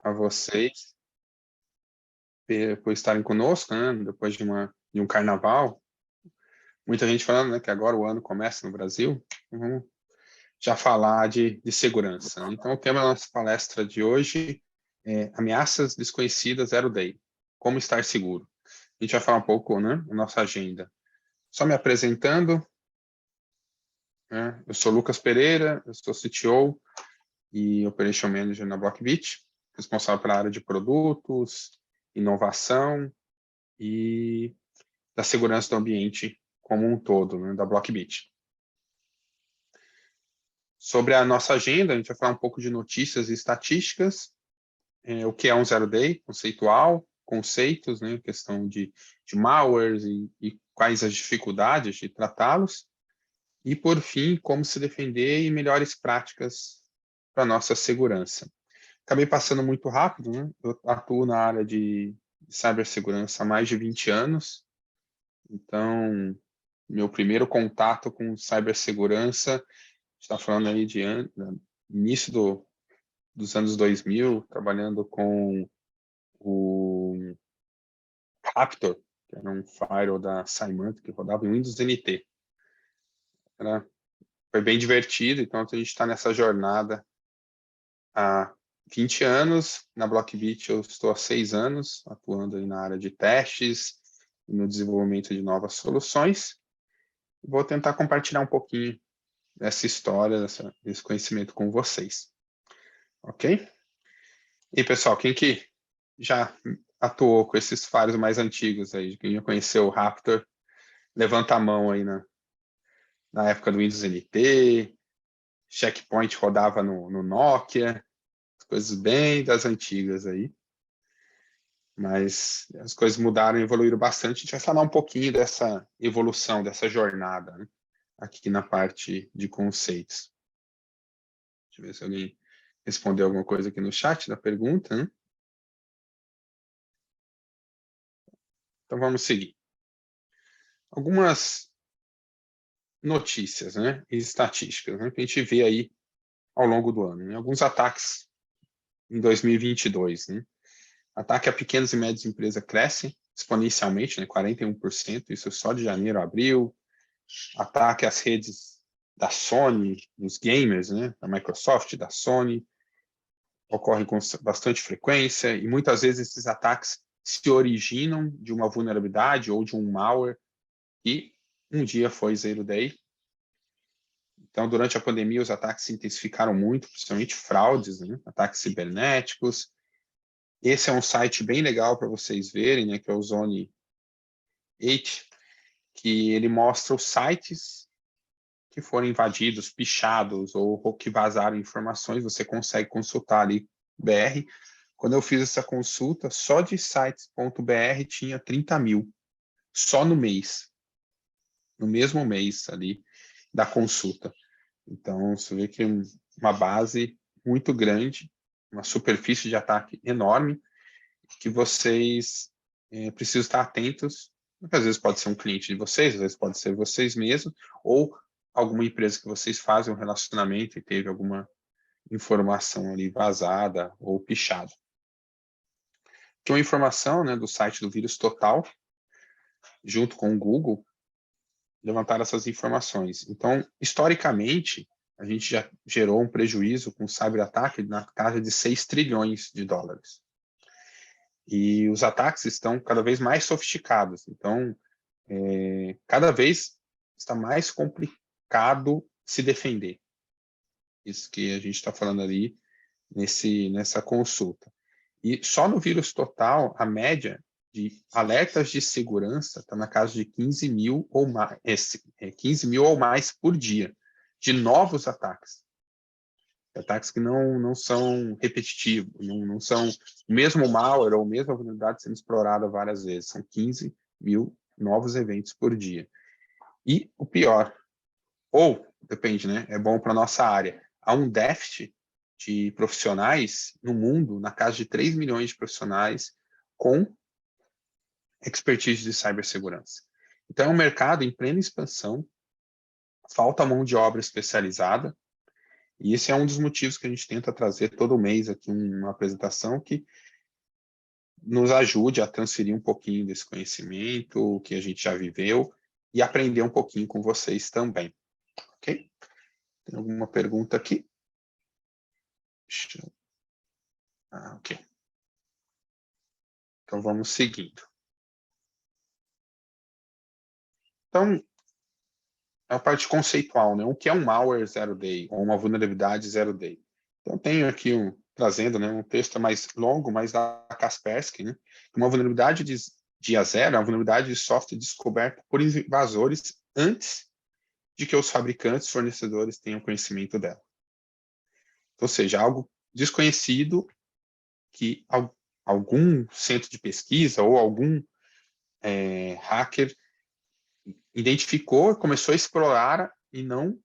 a vocês por estarem conosco, né? Depois de um carnaval. Muita gente falando, né, que agora o ano começa no Brasil. Então, vamos já falar de segurança, né? Então, o tema da nossa palestra de hoje é Ameaças Desconhecidas Zero Day. Como estar seguro. A gente vai falar um pouco, né, da nossa agenda. Só me apresentando, né? Eu sou Lucas Pereira, eu sou CTO e Operation Manager na Blockbit, responsável pela área de produtos, inovação e da segurança do ambiente como um todo, né, da Blockbit. Sobre a nossa agenda, a gente vai falar um pouco de notícias e estatísticas, o que é um Zero Day, conceitual, conceitos, né, questão de malwares e quais as dificuldades de tratá-los, e, por fim, como se defender e melhores práticas para a nossa segurança. Acabei passando muito rápido, né? Eu atuo na área de cibersegurança há mais de 20 anos, então, meu primeiro contato com cibersegurança, está falando aí de início dos anos 2000, trabalhando com o Raptor, que era um firewall da Symantec que rodava em Windows NT. Foi bem divertido, então a gente está nessa jornada há 20 anos. Na Blockbit eu estou há 6 anos, atuando aí na área de testes e no desenvolvimento de novas soluções. Vou tentar compartilhar um pouquinho dessa história, desse conhecimento com vocês. Ok? E, pessoal, quem que já atuou com esses firewalls mais antigos aí, quem já conheceu o Raptor, levanta a mão aí na época do Windows NT, Checkpoint rodava no Nokia, coisas bem das antigas aí. Mas as coisas mudaram e evoluíram bastante. A gente vai falar um pouquinho dessa evolução, dessa jornada, né? Aqui na parte de conceitos. Deixa eu ver se alguém respondeu alguma coisa aqui no chat da pergunta, né? Então vamos seguir. Algumas notícias, né? E estatísticas, né? Que a gente vê aí ao longo do ano, né? Alguns ataques em 2022, né? Ataque a pequenas e médias empresas cresce exponencialmente, né? 41%, isso só de janeiro a abril. Ataque às redes da Sony, dos gamers, né? Da Microsoft, da Sony, ocorre com bastante frequência e muitas vezes esses ataques se originam de uma vulnerabilidade ou de um malware que um dia foi Zero Day. Então, durante a pandemia, os ataques se intensificaram muito, principalmente fraudes, né? Ataques cibernéticos. Esse é um site bem legal para vocês verem, né? Que é o Zone 8, que ele mostra os sites que foram invadidos, pichados ou que vazaram informações. Você consegue consultar ali BR. Quando eu fiz essa consulta, só de sites.br tinha 30 mil, só no mês, no mesmo mês ali da consulta. Então, você vê que é uma base muito grande, uma superfície de ataque enorme, que vocês precisam estar atentos, porque às vezes pode ser um cliente de vocês, às vezes pode ser vocês mesmos, ou alguma empresa que vocês fazem um relacionamento e teve alguma informação ali vazada ou pichada. Aqui uma informação, né, do site do Vírus Total, junto com o Google, levantaram essas informações. Então, historicamente, a gente já gerou um prejuízo com cyberataque na casa de 6 trilhões de dólares. E os ataques estão cada vez mais sofisticados. Então, cada vez está mais complicado se defender. Isso que a gente está falando ali nessa consulta. E só no Vírus Total, a média de alertas de segurança está na casa de 15 mil ou mais, 15 mil ou mais por dia, de novos ataques. Ataques que não são repetitivos, não são o mesmo malware ou a mesma vulnerabilidade sendo explorada várias vezes. São 15 mil novos eventos por dia. E o pior, ou, depende, né? É bom para a nossa área. Há um déficit de profissionais no mundo, na casa de 3 milhões de profissionais com expertise de cibersegurança. Então, é um mercado em plena expansão, falta mão de obra especializada, E esse é um dos motivos que a gente tenta trazer todo mês aqui uma apresentação que nos ajude a transferir um pouquinho desse conhecimento, o que a gente já viveu, e aprender um pouquinho com vocês também. Ok? Tem alguma pergunta aqui? Ok. Então, vamos seguindo. Então, a parte conceitual, né? O que é um malware zero day, ou uma vulnerabilidade zero day? Então, eu tenho aqui trazendo, né, um texto mais longo, mas da Kaspersky, né? Uma vulnerabilidade de dia zero é uma vulnerabilidade de software descoberta por invasores antes de que os fabricantes e fornecedores tenham conhecimento dela. Ou seja, algo desconhecido que algum centro de pesquisa ou algum hacker identificou, começou a explorar e não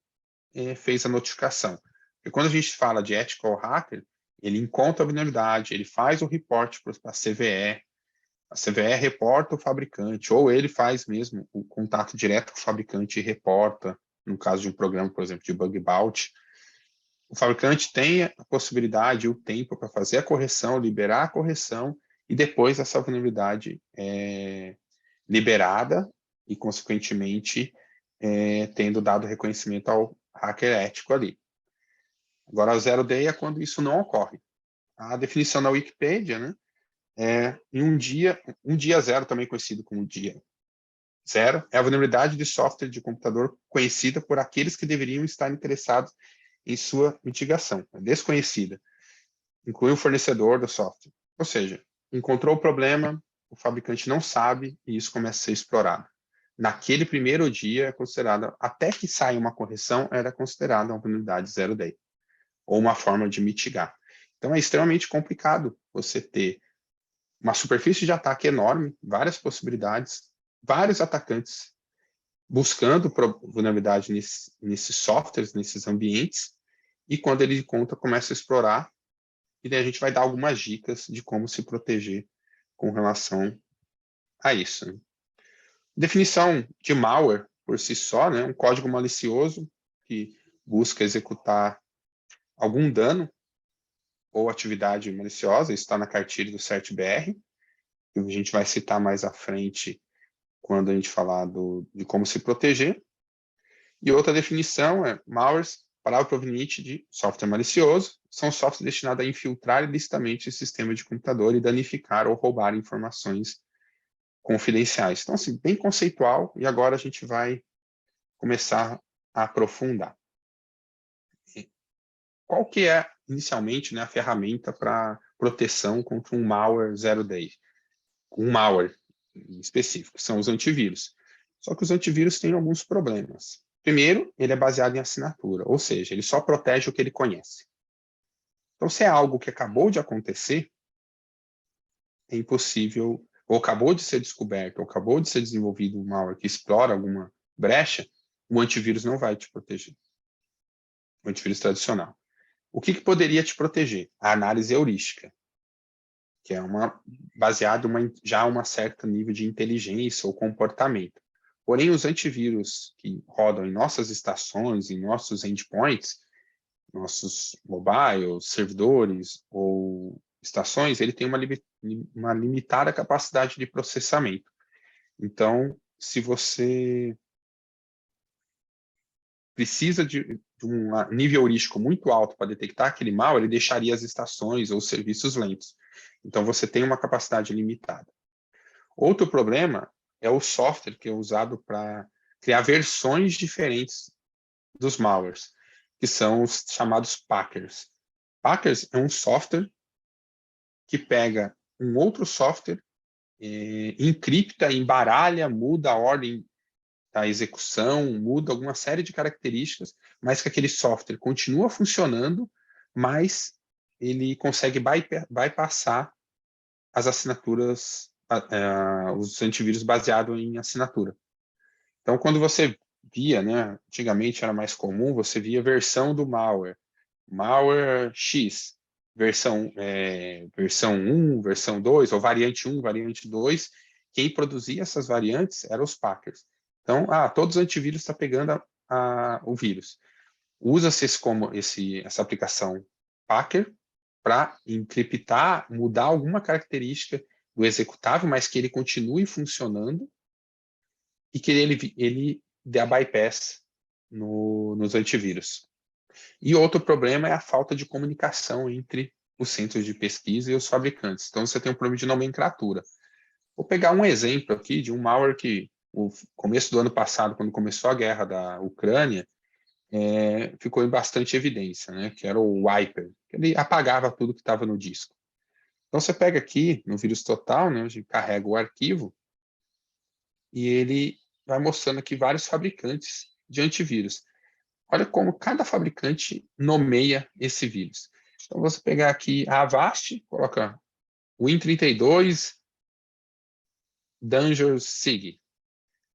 fez a notificação. Porque quando a gente fala de ethical hacker, ele encontra a vulnerabilidade, ele faz o report para a CVE reporta o fabricante, ou ele faz mesmo o contato direto com o fabricante e reporta, no caso de um programa, por exemplo, de bug bounty. O fabricante tem a possibilidade e o tempo para fazer a correção, liberar a correção, e depois essa vulnerabilidade é liberada e, consequentemente, tendo dado reconhecimento ao hacker ético ali. Agora, a zero day é quando isso não ocorre. A definição na Wikipedia, né, em um dia zero, também conhecido como dia zero, é a vulnerabilidade de software de computador conhecida por aqueles que deveriam estar interessados em sua mitigação, é desconhecida. Inclui o fornecedor do software. Ou seja, encontrou o problema, o fabricante não sabe e isso começa a ser explorado. Naquele primeiro dia é considerada, até que saia uma correção, era considerada uma vulnerabilidade zero day, ou uma forma de mitigar. Então é extremamente complicado você ter uma superfície de ataque enorme, várias possibilidades, vários atacantes buscando vulnerabilidade nesses softwares, nesses ambientes, e quando ele encontra, começa a explorar, e daí a gente vai dar algumas dicas de como se proteger com relação a isso. Né? Definição de malware, por si só, né? Um código malicioso que busca executar algum dano ou atividade maliciosa, isso está na cartilha do CertBR, que a gente vai citar mais à frente quando a gente falar de como se proteger. E outra definição é malwares, palavra proveniente de software malicioso, são softwares destinados a infiltrar ilicitamente o sistema de computador e danificar ou roubar informações confidenciais. Então, assim, bem conceitual, e agora a gente vai começar a aprofundar. Qual que é, inicialmente, né, a ferramenta para proteção contra um malware zero day? Um malware em específico, são os antivírus. Só que os antivírus têm alguns problemas. Primeiro, ele é baseado em assinatura, ou seja, ele só protege o que ele conhece. Então, se é algo que acabou de acontecer, é impossível, ou acabou de ser descoberto, ou acabou de ser desenvolvido um malware que explora alguma brecha, o antivírus não vai te proteger. O antivírus tradicional. O que poderia te proteger? A análise heurística, que é baseado já uma certo nível de inteligência ou comportamento. Porém, os antivírus que rodam em nossas estações, em nossos endpoints, nossos mobiles, servidores ou estações, ele tem uma limitada capacidade de processamento. Então, se você precisa de um nível heurístico muito alto para detectar aquele mal, ele deixaria as estações ou serviços lentos. Então, você tem uma capacidade limitada. Outro problema é o software que é usado para criar versões diferentes dos malwares, que são os chamados packers. Packers é um software que pega um outro software, encripta, embaralha, muda a ordem da execução, muda alguma série de características, mas que aquele software continua funcionando, mas ele consegue bypassar as assinaturas, os antivírus baseados em assinatura. Então, quando você via, né, antigamente era mais comum, você via versão do malware, malware X, versão 1, versão 2, ou variante 1, variante 2, quem produzia essas variantes eram os packers. Então, todos os antivírus estão pegando o vírus. usa-se essa aplicação Packer para encriptar, mudar alguma característica do executável, mas que ele continue funcionando e que ele dê a bypass nos antivírus. E outro problema é a falta de comunicação entre os centros de pesquisa e os fabricantes. Então, você tem um problema de nomenclatura. Vou pegar um exemplo aqui de um malware que, no começo do ano passado, quando começou a guerra da Ucrânia, ficou em bastante evidência, né? Que era o Wiper. Ele apagava tudo que estava no disco. Então, você pega aqui, no vírus total, né? A gente carrega o arquivo e ele vai mostrando aqui vários fabricantes de antivírus. Olha como cada fabricante nomeia esse vírus. Então, você pegar aqui a Avast, coloca Win32 Danger Sig.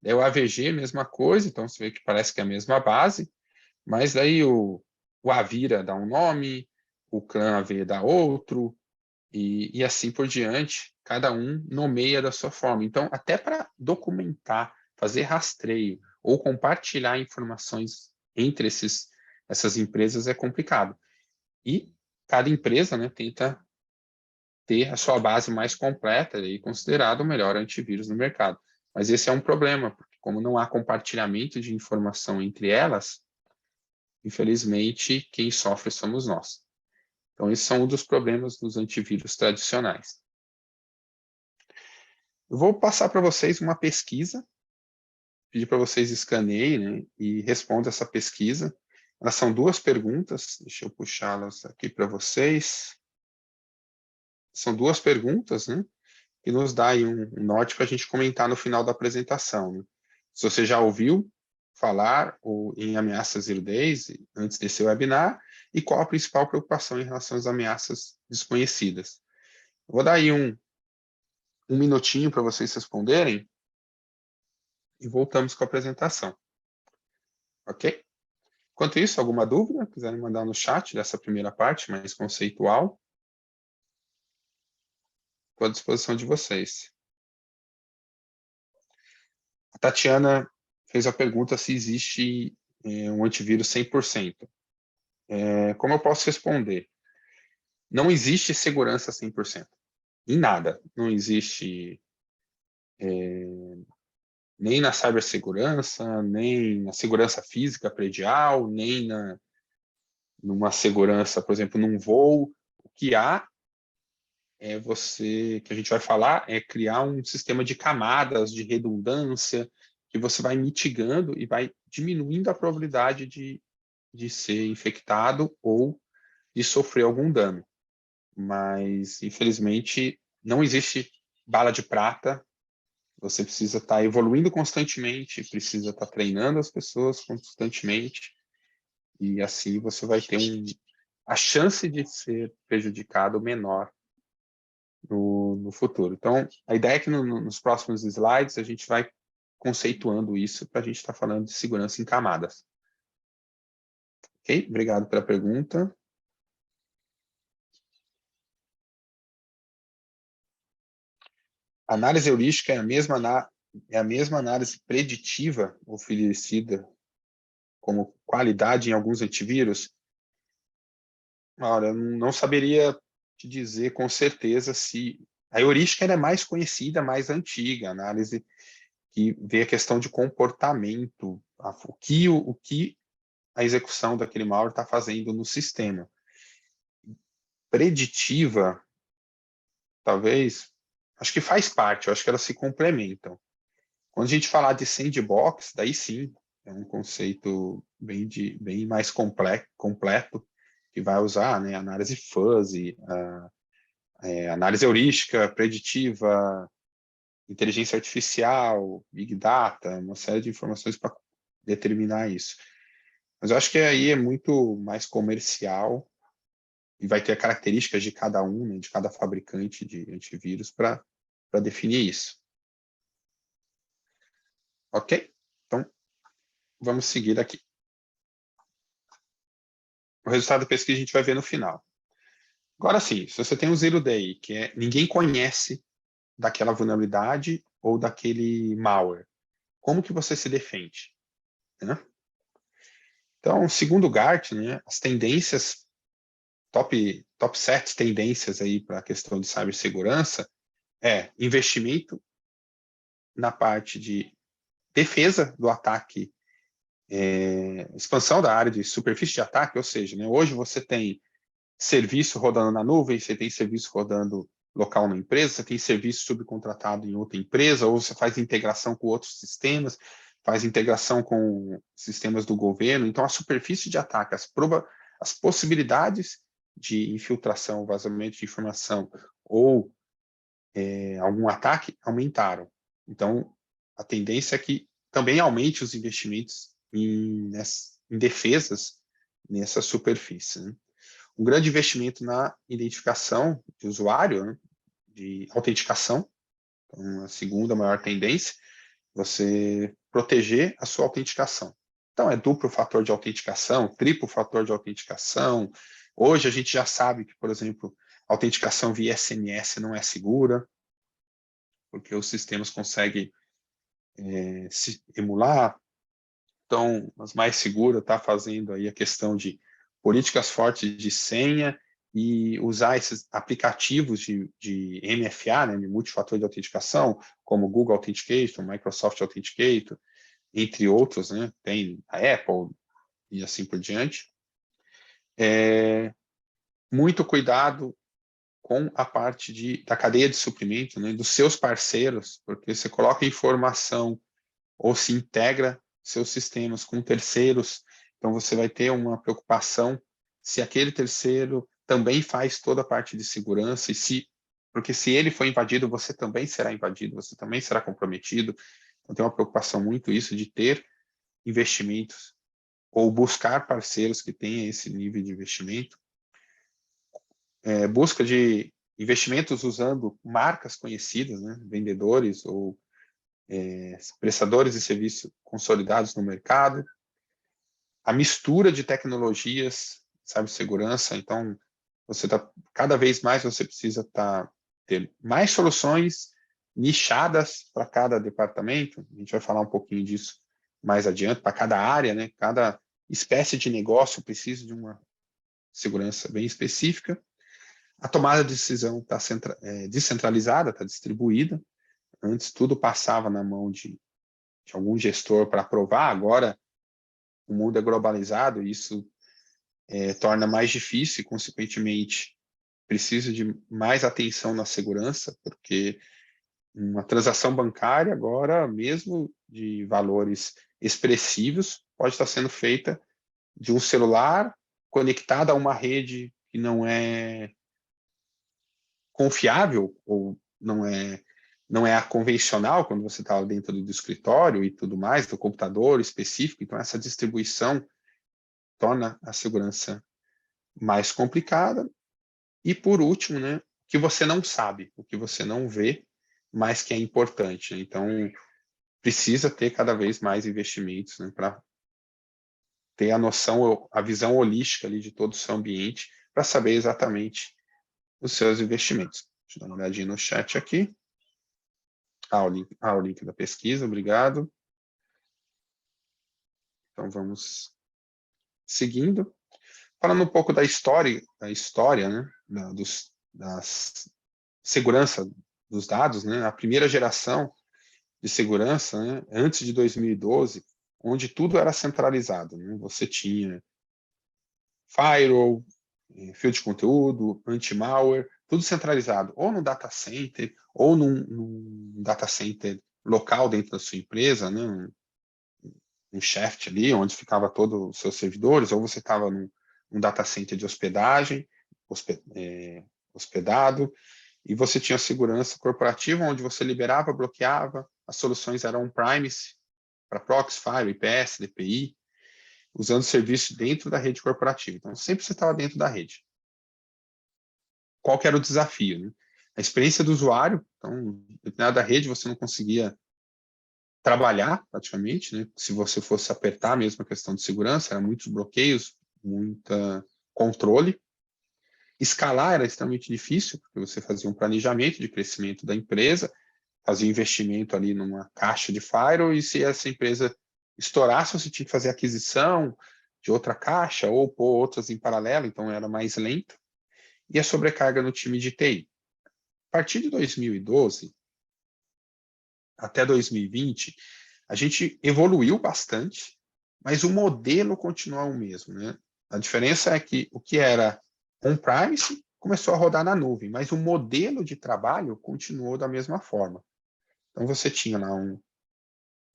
Daí o AVG, mesma coisa, então você vê que parece que é a mesma base, mas daí o Avira dá um nome, o Clan AV dá outro, e assim por diante, cada um nomeia da sua forma. Então, até para documentar, fazer rastreio ou compartilhar informações entre essas empresas é complicado. E cada empresa, né, tenta ter a sua base mais completa e considerado o melhor antivírus no mercado. Mas esse é um problema, porque como não há compartilhamento de informação entre elas, infelizmente, quem sofre somos nós. Então, esses são um dos problemas dos antivírus tradicionais. Eu vou passar para vocês uma pesquisa, pedir para vocês escaneiem, né, e respondam essa pesquisa. Elas são 2 perguntas, deixa eu puxá-las aqui para vocês. São 2 perguntas, né, que nos dá aí um norte para a gente comentar no final da apresentação. Né? Se você já ouviu falar em ameaças zero days antes desse webinar, e qual a principal preocupação em relação às ameaças desconhecidas. Eu vou dar aí um minutinho para vocês responderem e voltamos com a apresentação. Ok? Enquanto isso, alguma dúvida? Quiserem mandar no chat dessa primeira parte, mais conceitual? Estou à disposição de vocês. A Tatiana fez a pergunta se existe um antivírus 100%. Como eu posso responder? Não existe segurança 100%. Em nada. Não existe nem na cibersegurança, nem na segurança física predial, nem numa segurança, por exemplo, num voo. O que há que a gente vai falar, é criar um sistema de camadas, de redundância, que você vai mitigando e vai diminuindo a probabilidade de ser infectado ou de sofrer algum dano. Mas, infelizmente, não existe bala de prata. Você precisa estar evoluindo constantemente, precisa estar treinando as pessoas constantemente, e assim você vai ter a chance de ser prejudicado menor no futuro. Então, a ideia é que nos próximos slides a gente vai conceituando isso para a gente estar falando de segurança em camadas. Ok? Obrigado pela pergunta. A análise heurística é a mesma análise preditiva oferecida como qualidade em alguns antivírus? Olha, eu não saberia te dizer com certeza se... A heurística é mais conhecida, mais antiga, a análise que vê a questão de comportamento, o que a execução daquele malware está fazendo no sistema. Preditiva, talvez, acho que faz parte, eu acho que elas se complementam. Quando a gente falar de sandbox, daí sim, é um conceito bem mais completo, que vai usar, né, análise fuzzy, análise heurística, preditiva, inteligência artificial, big data, uma série de informações para determinar isso. Mas eu acho que aí é muito mais comercial e vai ter características de cada um, né, de cada fabricante de antivírus para definir isso. Ok? Então, vamos seguir aqui. O resultado da pesquisa a gente vai ver no final. Agora sim, se você tem um zero day, que ninguém conhece daquela vulnerabilidade ou daquele malware, como que você se defende? Né? Então, segundo o Gartner, né, as tendências, top 7 tendências aí para a questão de cibersegurança é investimento na parte de defesa do ataque, expansão da área de superfície de ataque, ou seja, né, hoje você tem serviço rodando na nuvem, você tem serviço rodando local na empresa, você tem serviço subcontratado em outra empresa, ou você faz integração com outros sistemas, faz integração com sistemas do governo. Então, a superfície de ataque, as possibilidades de infiltração, vazamento de informação ou algum ataque aumentaram. Então, a tendência é que também aumente os investimentos em defesas nessa superfície. Né? Um grande investimento na identificação de usuário, né? De autenticação, então, a segunda maior tendência, você proteger a sua autenticação. Então, é duplo fator de autenticação, triplo fator de autenticação. Hoje a gente já sabe que, por exemplo, a autenticação via SMS não é segura, porque os sistemas conseguem se emular. Então, as mais seguras está fazendo aí a questão de políticas fortes de senha e usar esses aplicativos de MFA, né, de multifator de autenticação, como Google Authenticator, Microsoft Authenticator, entre outros, né, tem a Apple e assim por diante. Muito cuidado com a parte da cadeia de suprimento, né, dos seus parceiros, porque você coloca informação ou se integra seus sistemas com terceiros, então você vai ter uma preocupação se aquele terceiro também faz toda a parte de segurança, porque se ele for invadido, você também será invadido, você também será comprometido. Então tem uma preocupação muito isso de ter investimentos ou buscar parceiros que tenham esse nível de investimento. Busca de investimentos usando marcas conhecidas, né? Vendedores ou prestadores de serviço consolidados no mercado, a mistura de tecnologias, cibersegurança, então cada vez mais você precisa ter mais soluções nichadas para cada departamento, a gente vai falar um pouquinho disso mais adiante, para cada área, né? Cada espécie de negócio precisa de uma segurança bem específica. A tomada de decisão está descentralizada, está distribuída. Antes tudo passava na mão de algum gestor para aprovar, agora o mundo é globalizado e isso torna mais difícil e, consequentemente, precisa de mais atenção na segurança, porque uma transação bancária agora, mesmo de valores expressivos, pode estar sendo feita de um celular conectado a uma rede que não é confiável ou não é a convencional, quando você está dentro do escritório e tudo mais, do computador específico. Então, essa distribuição torna a segurança mais complicada. E, por último, né, o que você não sabe, o que você não vê, mas que é importante. Então, precisa ter cada vez mais investimentos, né, para ter a noção, a visão holística ali de todo o seu ambiente, para saber exatamente os seus investimentos. Deixa eu dar uma olhadinha no chat aqui. O link da pesquisa, obrigado. Então, vamos seguindo. Falando um pouco da história, né, da segurança dos dados, né, a primeira geração de segurança, né, antes de 2012, onde tudo era centralizado. Né, você tinha firewall, fio de conteúdo, anti-malware, tudo centralizado, ou no data center, ou num data center local dentro da sua empresa, né, um shaft ali, onde ficava todos os seus servidores, ou você estava num data center de hospedagem, hospedado, e você tinha segurança corporativa, onde você liberava, bloqueava, as soluções eram on-premise, para proxy, firewall, IPS, DPI, usando serviços dentro da rede corporativa. Então, sempre você estava dentro da rede. Qual que era o desafio? Né? A experiência do usuário, então, dentro da rede, você não conseguia trabalhar, praticamente, né? Se você fosse apertar mesmo a questão de segurança, eram muitos bloqueios, muita controle. Escalar era extremamente difícil, porque você fazia um planejamento de crescimento da empresa, fazia um investimento ali numa caixa de firewall, e se essa empresa estourasse, você tinha que fazer aquisição, de outra caixa ou pôr outras em paralelo, então era mais lento, e a sobrecarga no time de TI. A partir de 2012 até 2020, a gente evoluiu bastante, mas o modelo continua o mesmo, né? A diferença é que o que era on-premise começou a rodar na nuvem, mas o modelo de trabalho continuou da mesma forma. Então você tinha lá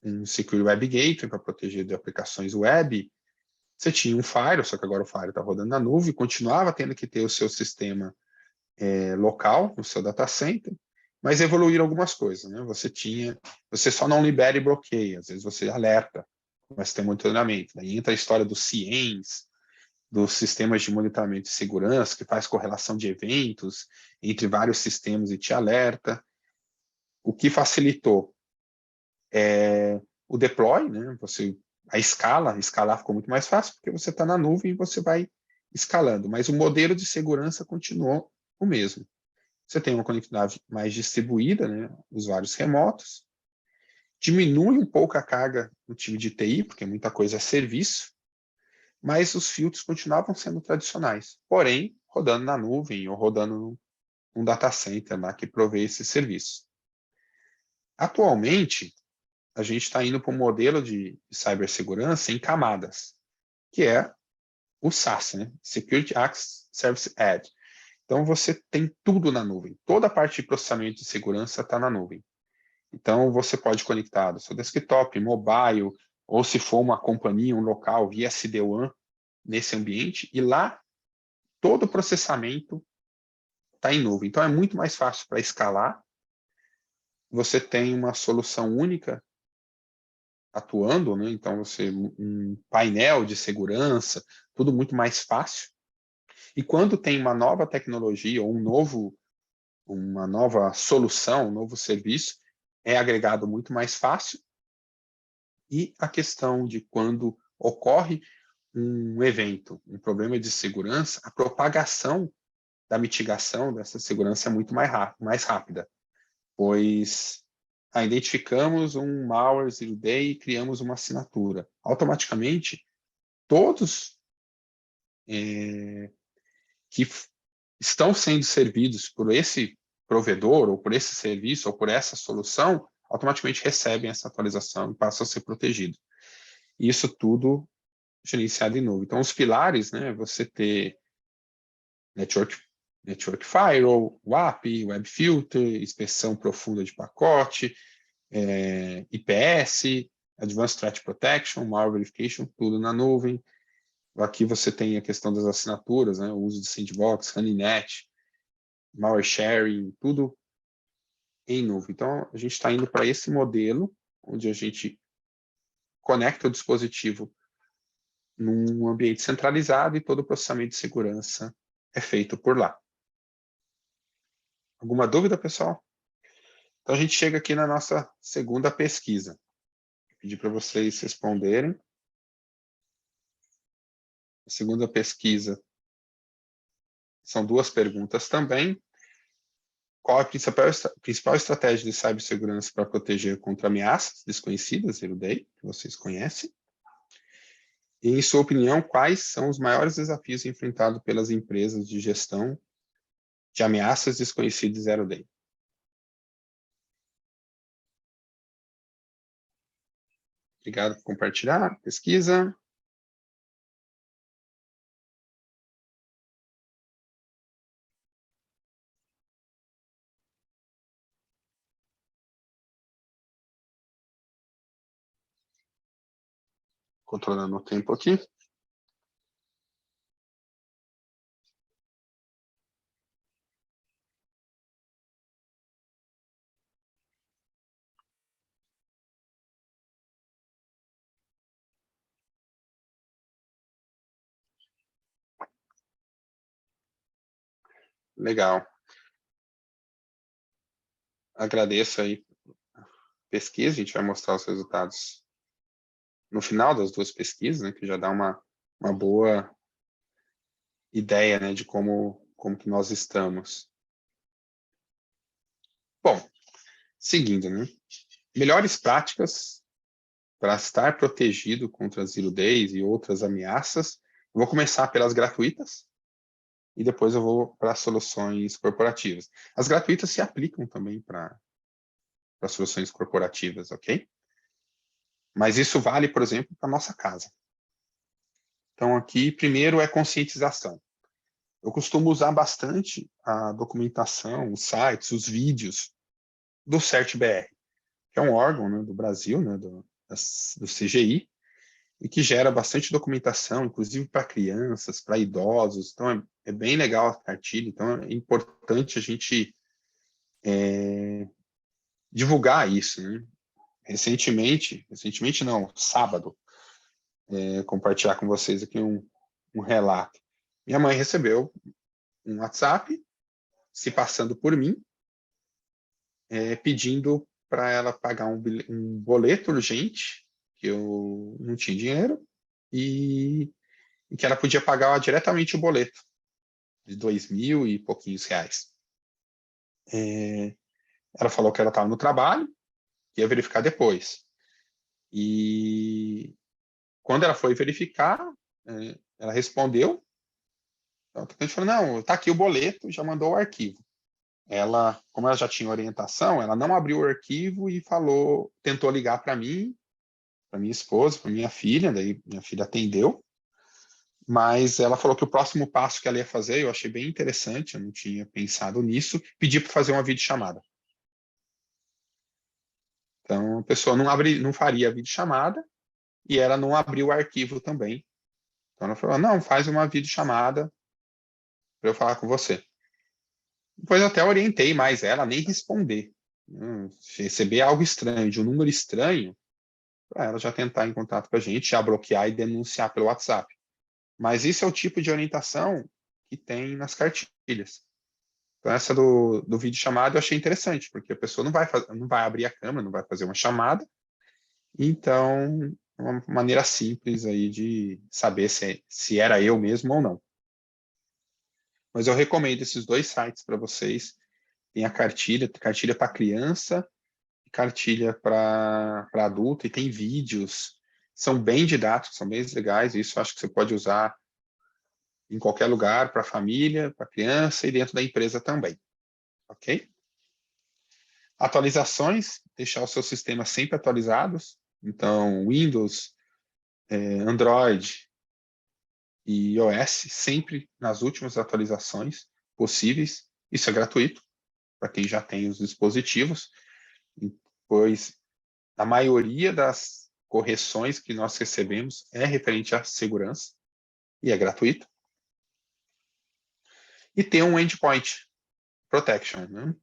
um Secure Web Gateway para proteger de aplicações web, você tinha um Firewall, só que agora o Firewall está rodando na nuvem, continuava tendo que ter o seu sistema local, no seu data center, mas evoluíram algumas coisas, né? Você só não libera e bloqueia, às vezes você alerta, mas tem monitoramento. Daí entra a história dos CIEMs, dos sistemas de monitoramento de segurança, que faz correlação de eventos entre vários sistemas e te alerta. O que facilitou o deploy, né? Escalar ficou muito mais fácil, porque você está na nuvem e você vai escalando, mas o modelo de segurança continuou o mesmo. Você tem uma conectividade mais distribuída, né? Usuários remotos, diminui um pouco a carga no time de TI, porque muita coisa é serviço, mas os filtros continuavam sendo tradicionais, porém, rodando na nuvem ou rodando num data center lá que provê esse serviço. Atualmente, a gente está indo para um modelo de cibersegurança em camadas, que é o SaaS, né? Security Access Service Edge. Então, você tem tudo na nuvem. Toda a parte de processamento de segurança está na nuvem. Então, você pode conectar do seu desktop, mobile, ou se for uma companhia, um local, via SD-WAN nesse ambiente, e lá todo o processamento está em nuvem. Então, é muito mais fácil para escalar. Você tem uma solução única atuando, né? Então, um painel de segurança, tudo muito mais fácil. E quando tem uma nova tecnologia ou uma nova solução, um novo serviço, é agregado muito mais fácil. E a questão de quando ocorre um evento, um problema de segurança, a propagação da mitigação dessa segurança é muito mais rápida, pois identificamos um malware zero day e criamos uma assinatura. Automaticamente, todos que estão sendo servidos por esse provedor, ou por esse serviço, ou por essa solução, automaticamente recebem essa atualização e passam a ser protegidos. Isso tudo gerenciado em nuvem. Então, os pilares, né, você ter Network Firewall, WAP, Web Filter, inspeção profunda de pacote, IPS, Advanced Threat Protection, Malware Verification, tudo na nuvem. Aqui você tem a questão das assinaturas, né, o uso de sandbox, honeynet, malware sharing, tudo em nuvem. Então, a gente está indo para esse modelo, onde a gente conecta o dispositivo num ambiente centralizado e todo o processamento de segurança é feito por lá. Alguma dúvida, pessoal? Então, a gente chega aqui na nossa segunda pesquisa. Vou pedir para vocês responderem. A segunda pesquisa são duas perguntas também. Qual a principal estratégia de cibersegurança para proteger contra ameaças desconhecidas, Zero Day, que vocês conhecem? E, em sua opinião, quais são os maiores desafios enfrentados pelas empresas de gestão de ameaças desconhecidas Zero Day? Obrigado por compartilhar a pesquisa. Controlando o tempo aqui. Legal. Agradeço aí a pesquisa. A gente vai mostrar os resultados no final das duas pesquisas, né, que já dá uma boa ideia, né, de como que nós estamos. Bom, seguindo, né? Melhores práticas para estar protegido contra Zero Days e outras ameaças, eu vou começar pelas gratuitas e depois eu vou para as soluções corporativas. As gratuitas se aplicam também para soluções corporativas, ok? Mas isso vale, por exemplo, para a nossa casa. Então, aqui, primeiro é conscientização. Eu costumo usar bastante a documentação, os sites, os vídeos do CertBR, que é um órgão, né, do Brasil, né, do CGI, e que gera bastante documentação, inclusive para crianças, para idosos. Então, é bem legal a cartilha. Então, é importante a gente divulgar isso, né? Recentemente não, sábado, compartilhar com vocês aqui um relato. Minha mãe recebeu um WhatsApp se passando por mim, pedindo para ela pagar um boleto urgente, que eu não tinha dinheiro, e que ela podia pagar diretamente o boleto, de 2.000 e pouquinhos reais. Ela falou que ela estava no trabalho, que ia verificar depois. E quando ela foi verificar, ela respondeu, então, a gente falou, não, está aqui o boleto, já mandou o arquivo. Ela, como ela já tinha orientação, ela não abriu o arquivo e tentou ligar para mim, para minha esposa, para minha filha, daí minha filha atendeu, mas ela falou que o próximo passo que ela ia fazer, eu achei bem interessante, eu não tinha pensado nisso, pedir para fazer uma videochamada. Então, a pessoa não faria a videochamada e ela não abriu o arquivo também. Então, ela falou, não, faz uma videochamada para eu falar com você. Depois eu até orientei mais ela a nem responder. Receber algo estranho, de um número estranho, para ela já tentar em contato com a gente, já bloquear e denunciar pelo WhatsApp. Mas isso é o tipo de orientação que tem nas cartilhas. Então, essa do vídeo chamada eu achei interessante, porque a pessoa não vai abrir a câmera, não vai fazer uma chamada. Então, é uma maneira simples aí de saber se era eu mesmo ou não. Mas eu recomendo esses dois sites para vocês. Tem a cartilha para criança, cartilha para adulto, e tem vídeos. São bem didáticos, são bem legais. Isso eu acho que você pode usar em qualquer lugar, para a família, para a criança e dentro da empresa também. Ok? Atualizações, deixar os seus sistemas sempre atualizados. Então, Windows, Android e iOS, sempre nas últimas atualizações possíveis. Isso é gratuito, para quem já tem os dispositivos, pois a maioria das correções que nós recebemos é referente à segurança, e é gratuito. E tem um endpoint protection, né?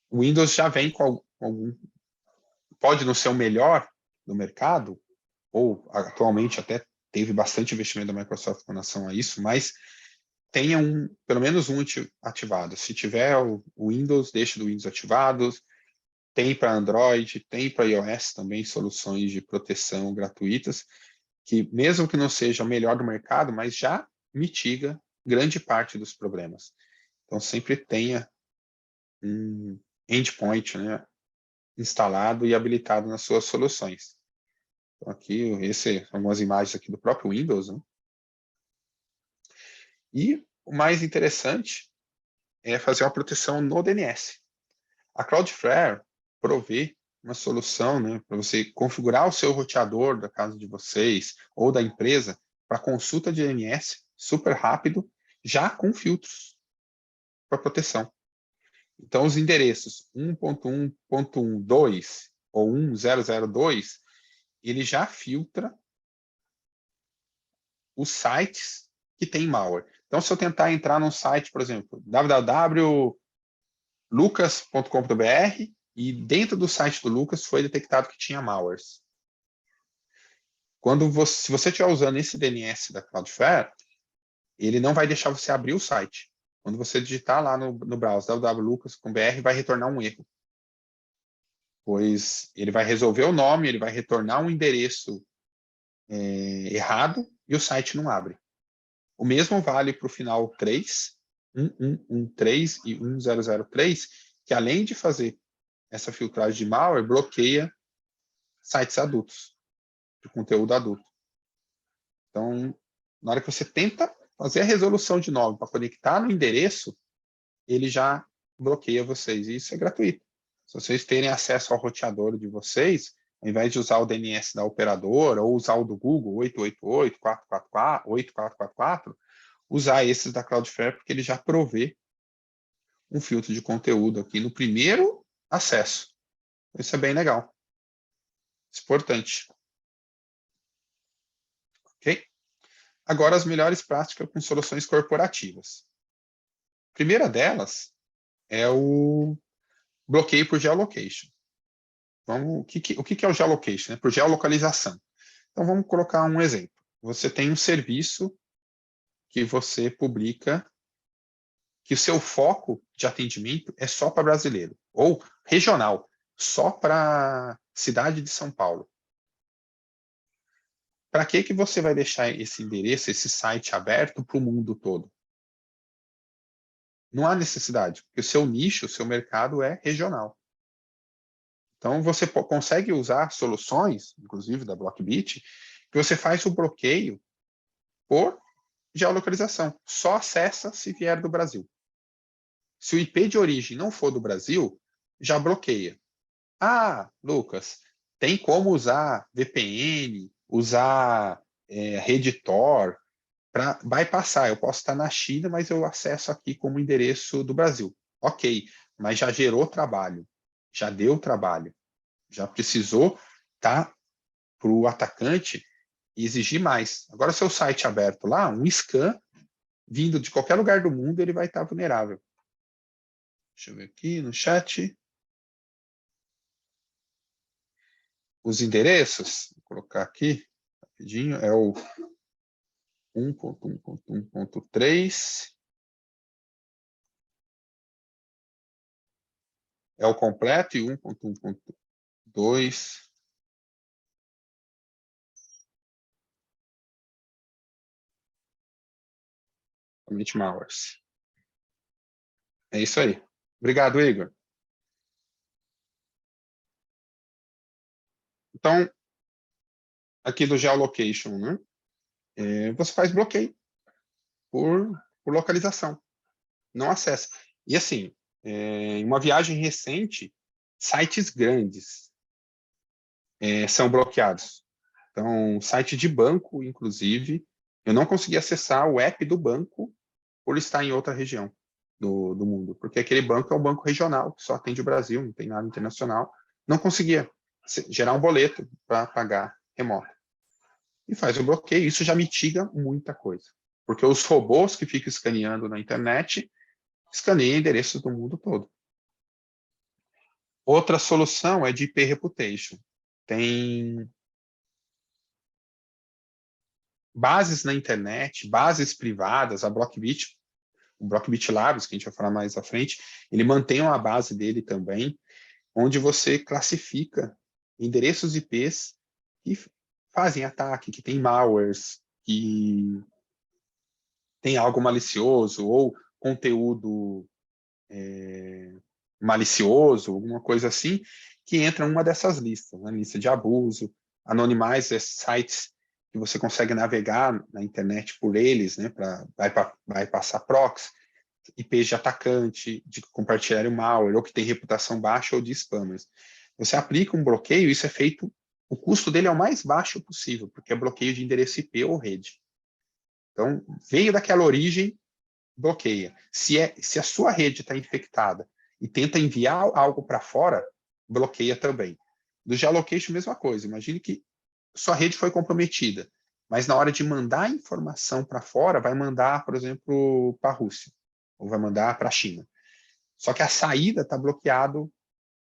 O Windows já vem com algum... Pode não ser o melhor do mercado, ou atualmente até teve bastante investimento da Microsoft com relação a isso, mas tenha pelo menos um ativado. Se tiver o Windows, deixe do Windows ativado. Tem para Android, tem para iOS também soluções de proteção gratuitas, que mesmo que não seja o melhor do mercado, mas já mitiga grande parte dos problemas. Então, sempre tenha um endpoint, né, instalado e habilitado nas suas soluções. Então, aqui, algumas imagens aqui do próprio Windows, né? E o mais interessante é fazer uma proteção no DNS. A Cloudflare provê uma solução, né, para você configurar o seu roteador da casa de vocês ou da empresa para consulta de DNS super rápido, já com filtros para proteção. Então, os endereços 1.1.12 ou 1002, ele já filtra os sites que tem malware. Então, se eu tentar entrar num site, por exemplo, www.lucas.com.br, e dentro do site do Lucas foi detectado que tinha malwares. Se você estiver usando esse DNS da Cloudflare, ele não vai deixar você abrir o site. Quando você digitar lá no browser www.lucas.com.br, vai retornar um erro. Pois ele vai resolver o nome, ele vai retornar um endereço errado e o site não abre. O mesmo vale para o final 3, 1113 e 1003, que além de fazer essa filtragem de malware, bloqueia sites adultos, de conteúdo adulto. Então, na hora que você tenta fazer a resolução de novo para conectar no endereço, ele já bloqueia vocês. E isso é gratuito. Se vocês terem acesso ao roteador de vocês, ao invés de usar o DNS da operadora ou usar o do Google, 888, 444, 8444, usar esses da Cloudflare, porque ele já provê um filtro de conteúdo aqui no primeiro acesso. Isso é bem legal. Isso é importante. Ok? Agora, as melhores práticas com soluções corporativas. A primeira delas é o bloqueio por geolocation. Vamos, o que é o geolocation? Por geolocalização. Então, vamos colocar um exemplo. Você tem um serviço que você publica que o seu foco de atendimento é só para brasileiro, ou regional, só para cidade de São Paulo. Para que você vai deixar esse endereço, esse site aberto para o mundo todo? Não há necessidade, porque o seu nicho, o seu mercado é regional. Então, você consegue usar soluções, inclusive da Blockbit, que você faz o bloqueio por geolocalização. Só acessa se vier do Brasil. Se o IP de origem não for do Brasil, já bloqueia. Ah, Lucas, tem como usar VPN, usar rede Tor para bypassar. Eu posso estar na China, mas eu acesso aqui como endereço do Brasil. Ok, mas já gerou trabalho, já deu trabalho, já precisou estar para o atacante exigir mais. Agora, seu site aberto lá, um scan, vindo de qualquer lugar do mundo, ele vai estar vulnerável. Deixa eu ver aqui no chat. Os endereços, vou colocar aqui rapidinho, é o 1.1.1.3, é o completo, e 1.1.2 somente malwares. É isso aí. Obrigado, Igor. Então, aqui do geolocation, né? Você faz bloqueio por localização. Não acessa. E assim, em uma viagem recente, sites grandes são bloqueados. Então, site de banco, inclusive, eu não consegui acessar o app do banco por estar em outra região do mundo, porque aquele banco é um banco regional, que só atende o Brasil, não tem nada internacional. Não conseguia gerar um boleto para pagar remoto. E faz o bloqueio, isso já mitiga muita coisa. Porque os robôs que ficam escaneando na internet escaneiam endereços do mundo todo. Outra solução é de IP reputation. Tem bases na internet, bases privadas, a Blockbit, o Blockbit Labs, que a gente vai falar mais à frente, ele mantém uma base dele também, onde você classifica endereços IPs que fazem ataque, que tem malwares, que tem algo malicioso ou conteúdo malicioso, alguma coisa assim, que entra em uma dessas listas, né? Lista de abuso, anonimize sites que você consegue navegar na internet por eles, né? Vai passar proxy, IPs de atacante, de compartilhar malware, ou que tem reputação baixa ou de spammers. Você aplica um bloqueio, isso é feito, o custo dele é o mais baixo possível, porque é bloqueio de endereço IP ou rede. Então, veio daquela origem, bloqueia. Se a sua rede está infectada e tenta enviar algo para fora, bloqueia também. Do geolocation, mesma coisa. Imagine que sua rede foi comprometida, mas na hora de mandar informação para fora, vai mandar, por exemplo, para a Rússia, ou vai mandar para a China. Só que a saída está bloqueado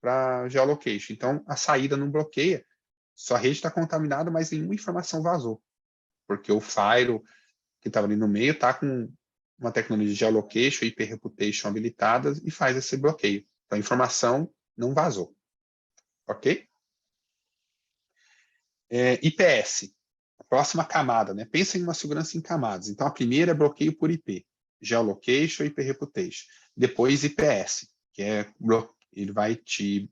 para geolocation. Então, a saída não bloqueia. Sua rede está contaminada, mas nenhuma informação vazou. Porque o Firewall que estava ali no meio está com uma tecnologia de geolocation, IP reputation habilitadas e faz esse bloqueio. Então, a informação não vazou. Ok? IPS, a próxima camada, né? Pensa em uma segurança em camadas. Então, a primeira é bloqueio por IP, geolocation, IP reputation. Depois, IPS, que ele vai te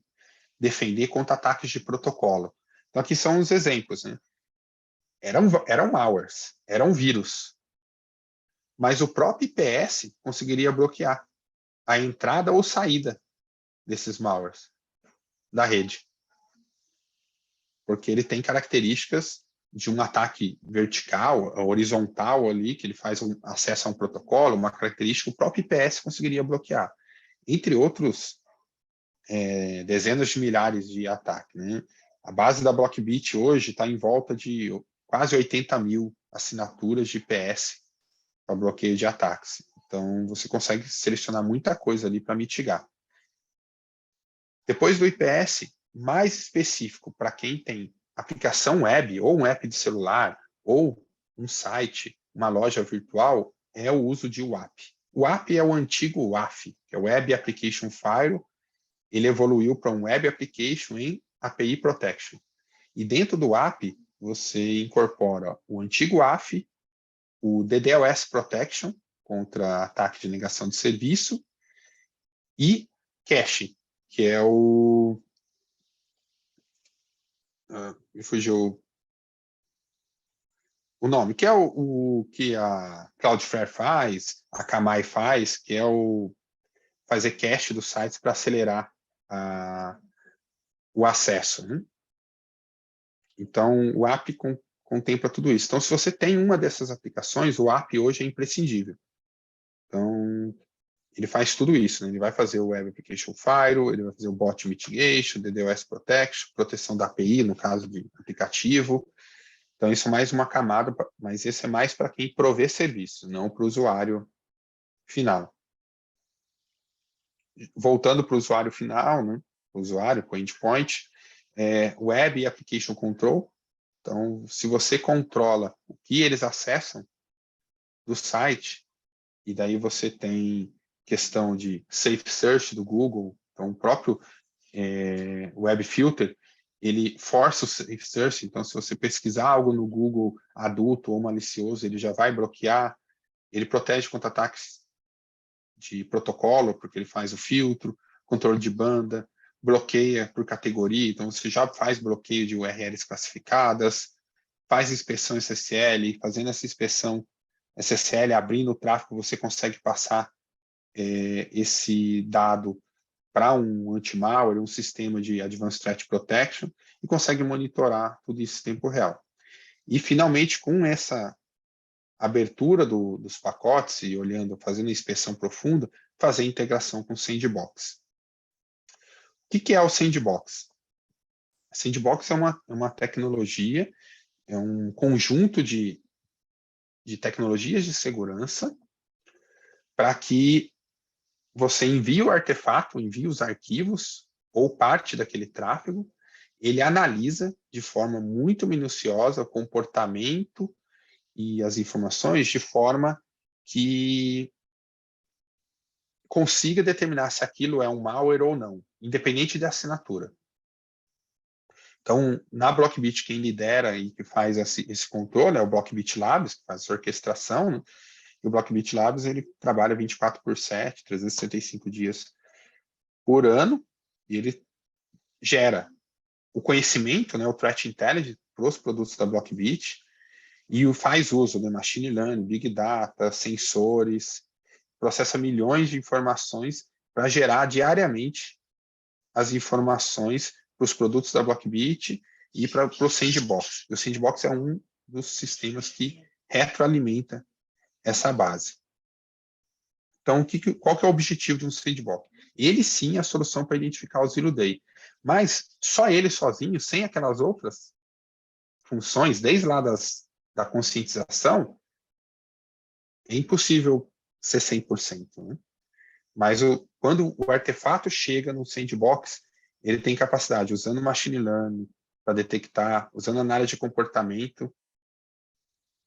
defender contra ataques de protocolo. Então, aqui são os exemplos, né? Eram malwares, eram vírus, mas o próprio IPS conseguiria bloquear a entrada ou saída desses malwares da rede, porque ele tem características de um ataque vertical, horizontal ali, que ele faz acesso a um protocolo, uma característica, o próprio IPS conseguiria bloquear, entre outros dezenas de milhares de ataques, né? A base da Blockbit hoje está em volta de quase 80 mil assinaturas de IPS para bloqueio de ataques. Então, você consegue selecionar muita coisa ali para mitigar. Depois do IPS, mais específico para quem tem aplicação web, ou um app de celular, ou um site, uma loja virtual, é o uso de WAF. O WAF é o antigo WAF, que é o Web Application Firewall. Ele evoluiu para um Web Application em API Protection. E dentro do WAF, você incorpora o antigo WAF, o DDoS Protection, contra ataque de negação de serviço, e cache, que é o... me fugiu o nome, que é o que a Cloudflare faz, a Akamai faz, que é o fazer cache dos sites para acelerar o acesso, né? Então, o app contempla tudo isso. Então, se você tem uma dessas aplicações, o app hoje é imprescindível. Então, ele faz tudo isso, né? Ele vai fazer o Web Application Firewall, ele vai fazer o Bot Mitigation, DDoS Protection, proteção da API, no caso de aplicativo. Então, isso é mais uma camada, mas esse é mais para quem provê serviço, não para o usuário final. Voltando para o usuário final, né? O usuário, com o endpoint, Web Application Control. Então, se você controla o que eles acessam do site, e daí você tem questão de Safe Search do Google, então o próprio Web Filter, ele força o Safe Search, então se você pesquisar algo no Google adulto ou malicioso, ele já vai bloquear, ele protege contra ataques de protocolo, porque ele faz o filtro, controle de banda, bloqueia por categoria, então você já faz bloqueio de URLs classificadas, faz inspeção SSL, fazendo essa inspeção SSL, abrindo o tráfego, você consegue passar esse dado para um anti-malware, um sistema de Advanced Threat Protection, e consegue monitorar tudo isso em tempo real. E, finalmente, com essa abertura dos pacotes e fazendo a inspeção profunda, fazer a integração com o Sandbox. O que é o Sandbox? A Sandbox é uma tecnologia, é um conjunto de tecnologias de segurança para que você envie o artefato, envie os arquivos ou parte daquele tráfego, ele analisa de forma muito minuciosa o comportamento e as informações de forma que consiga determinar se aquilo é um malware ou não, independente da assinatura. Então, na Blockbit, quem lidera e que faz esse controle é o Blockbit Labs, que faz essa orquestração, né? E o Blockbit Labs, ele trabalha 24/7, 365 dias por ano, e ele gera o conhecimento, né, o Threat Intelligence para os produtos da Blockbit, e faz uso de Machine Learning, Big Data, sensores, processa milhões de informações para gerar diariamente as informações para os produtos da Blockbit e para o Sandbox. O Sandbox é um dos sistemas que retroalimenta essa base. Então, qual que é o objetivo de um Sandbox? Ele sim é a solução para identificar o Zero Day, mas só ele sozinho, sem aquelas outras funções, desde lá da conscientização, é impossível ser 100%. Né? Mas quando o artefato chega no Sandbox, ele tem capacidade, usando Machine Learning para detectar, usando análise de comportamento,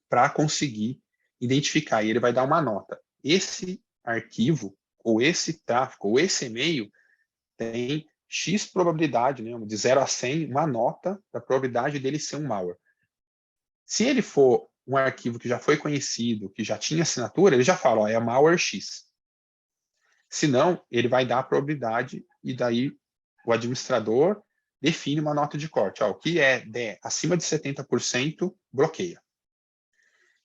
para conseguir identificar. E ele vai dar uma nota. Esse arquivo, ou esse tráfego, ou esse e-mail, tem X probabilidade, né, de 0 a 100, uma nota da probabilidade dele ser um malware. Se ele for um arquivo que já foi conhecido, que já tinha assinatura, ele já fala, ó, é malware X. Se não, ele vai dar a probabilidade, e daí o administrador define uma nota de corte. O que é acima de 70%, bloqueia.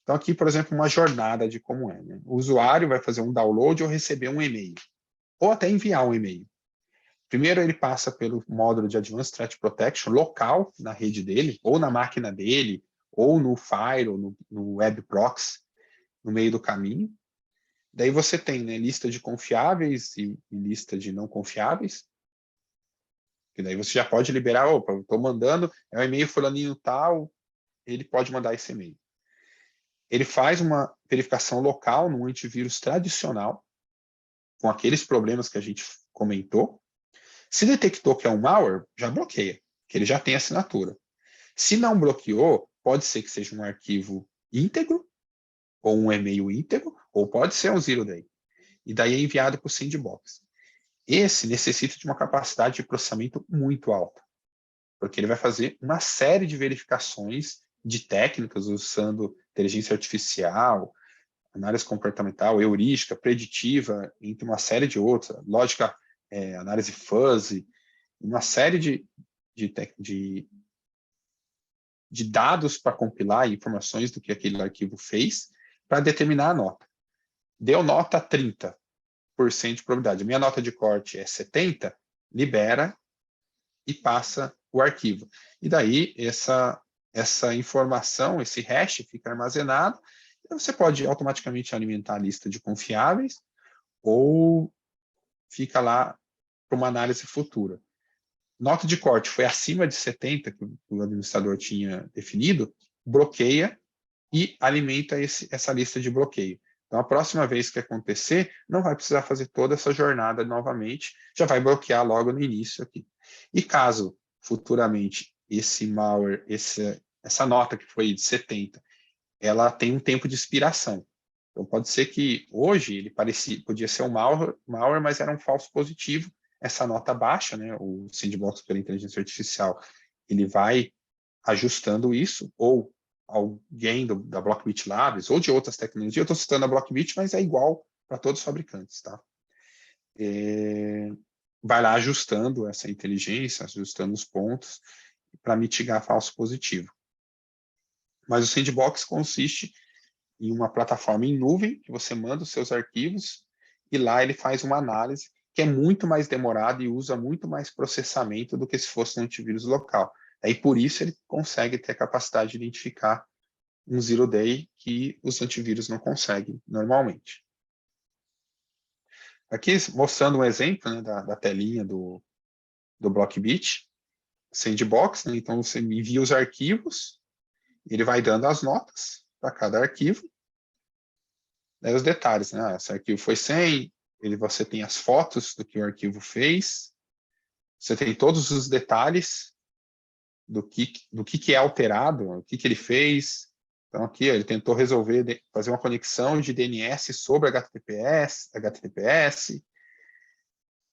Então, aqui, por exemplo, uma jornada de como é. Né? O usuário vai fazer um download ou receber um e-mail, ou até enviar um e-mail. Primeiro, ele passa pelo módulo de Advanced Threat Protection local na rede dele, ou na máquina dele, ou no Fire, ou no Web Proxy, no meio do caminho. Daí você tem, né, lista de confiáveis e lista de não confiáveis. E daí você já pode liberar, opa, eu estou mandando, é um e-mail fulaninho tal, ele pode mandar esse e-mail. Ele faz uma verificação local no antivírus tradicional, com aqueles problemas que a gente comentou. Se detectou que é um malware, já bloqueia, que ele já tem assinatura. Se não bloqueou, pode ser que seja um arquivo íntegro, ou um e-mail íntegro, ou pode ser um zero day. E daí é enviado para o sandbox. Esse necessita de uma capacidade de processamento muito alta, porque ele vai fazer uma série de verificações de técnicas usando inteligência artificial, análise comportamental, heurística, preditiva, entre uma série de outras, lógica, análise fuzzy, uma série de dados para compilar informações do que aquele arquivo fez para determinar a nota. Deu nota 30% de probabilidade. Minha nota de corte é 70%, libera e passa o arquivo. E daí essa informação, esse hash fica armazenado, e você pode automaticamente alimentar a lista de confiáveis ou fica lá para uma análise futura. Nota de corte foi acima de 70 que o administrador tinha definido, bloqueia e alimenta essa lista de bloqueio. Então, a próxima vez que acontecer, não vai precisar fazer toda essa jornada novamente, já vai bloquear logo no início aqui. E caso, futuramente, esse malware, essa nota que foi de 70, ela tem um tempo de expiração. Então, pode ser que hoje ele podia ser um malware, mas era um falso positivo, essa nota baixa, né? O sandbox pela inteligência artificial, ele vai ajustando isso, ou alguém da Blockbit Labs, ou de outras tecnologias, eu estou citando a Blockbit, mas é igual para todos os fabricantes, tá? Vai lá ajustando essa inteligência, ajustando os pontos, para mitigar falso positivo. Mas o sandbox consiste em uma plataforma em nuvem, que você manda os seus arquivos, e lá ele faz uma análise que é muito mais demorada e usa muito mais processamento do que se fosse um antivírus local. Aí, por isso, ele consegue ter a capacidade de identificar um zero day que os antivírus não conseguem normalmente. Aqui, mostrando um exemplo, né, da telinha do Blockbit, Sandbox, né, então você envia os arquivos, ele vai dando as notas para cada arquivo, daí os detalhes, né, esse arquivo foi 100, você tem as fotos do que o arquivo fez, você tem todos os detalhes do que é alterado, o que ele fez. Então, aqui ele tentou resolver, fazer uma conexão de DNS sobre HTTPS,